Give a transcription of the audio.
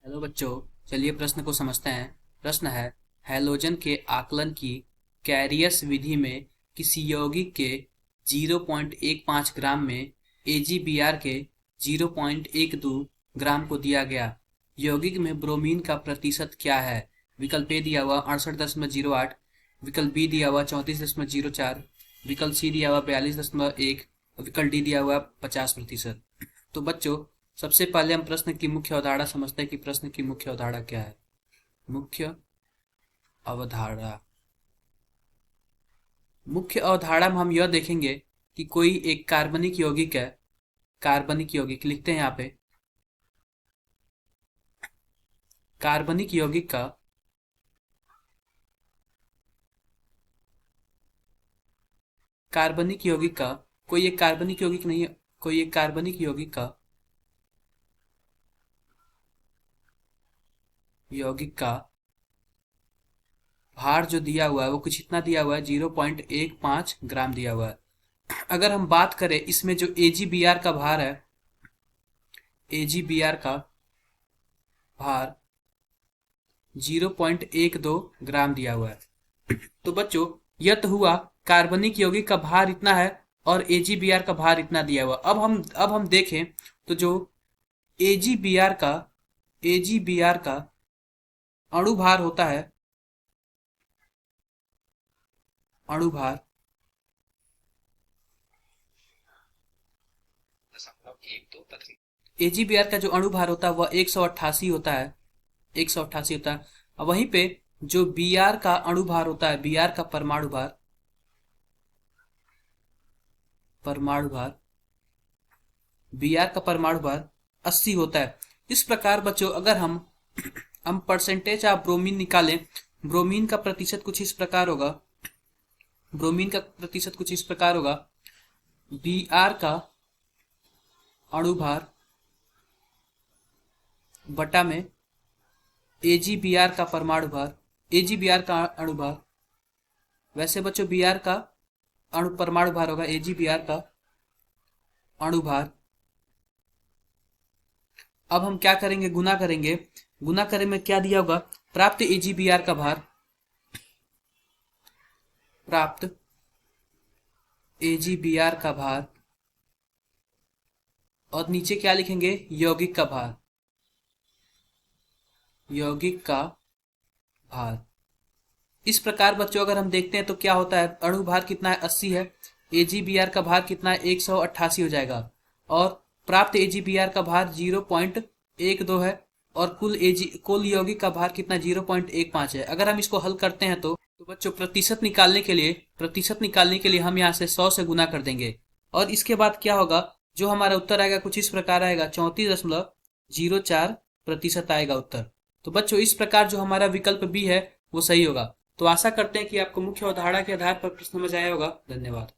Hello बच्चों, चलिए प्रश्न को समझते हैं। प्रश्न है, हैलोजन के आकलन की कैरियस विधि में किसी यौगिक के 0.15 ग्राम में AgBr के 0.12 ग्राम को दिया गया। यौगिक में ब्रोमीन का प्रतिशत क्या है? विकल्प ए दिया हुआ 68.08, विकल्प बी दिया हुआ 34.04, विकल्प सी दिया हुआ 42.1, विकल्प डी दिया हुआ 50%। तो बच्चों, सबसे पहले हम प्रश्न की मुख्य अवधारणा समझते हैं कि प्रश्न की मुख्य अवधारणा क्या है। मुख्य अवधारणा मुख्य अवधारणा में हम यह देखेंगे कि कोई एक कार्बनिक यौगिक है। कार्बनिक यौगिक लिखते हैं यहाँ पे। कार्बनिक यौगिक का कार्बनिक यौगिक का कोई एक कार्बनिक यौगिक नहीं है। कोई एक कार्बनिक यौगिक का भार जो दिया हुआ है वो कुछ इतना दिया हुआ है, 0.15 ग्राम दिया हुआ है। अगर हम बात करें इसमें जो AgBr का भार है, AgBr का भार 0.12 ग्राम दिया हुआ है। तो बच्चों, यह तो हुआ कार्बनिक यौगिक का भार इतना है और AgBr का भार इतना दिया हुआ। अब हम देखें तो जो AgBr का अणु भार होता है, अणु भार AgBr का जो अणु भार होता है वह 188 होता है। 188 होता है। और वहीं पे जो Br का अणु भार होता है, Br का परमाणु भार 80 होता है। इस प्रकार बच्चों, अगर हम परसेंटेज ऑफ ब्रोमीन निकालें, ब्रोमीन का प्रतिशत कुछ इस प्रकार होगा। Br का अणु भार बटा में AgBr का अणु भार। वैसे बच्चों, Br का परमाणु भार होगा AgBr का अणु भार। अब हम क्या करेंगे? गुना करेंगे। गुना करें में क्या दिया होगा? प्राप्त AgBr का भार और नीचे क्या लिखेंगे? यौगिक का भार। इस प्रकार बच्चों, अगर हम देखते हैं तो क्या होता है, अणु भार कितना है? 80 है। AgBr का भार कितना है? 188 हो जाएगा। और प्राप्त AgBr का भार 0.12 है और कुल यौगिक का भार कितना? 0.15 है। अगर हम इसको हल करते हैं तो बच्चों, प्रतिशत निकालने के लिए हम यहाँ से 100 से गुना कर देंगे। और इसके बाद क्या होगा? जो हमारा उत्तर आएगा कुछ इस प्रकार आएगा, 34.04% आएगा उत्तर। तो बच्चों, इस प्रकार जो हमारा विकल्प बी है वो सही होगा। तो आशा करते हैं कि आपको मुख्य अवधारणा के आधार पर प्रश्न समझ आया होगा। धन्यवाद।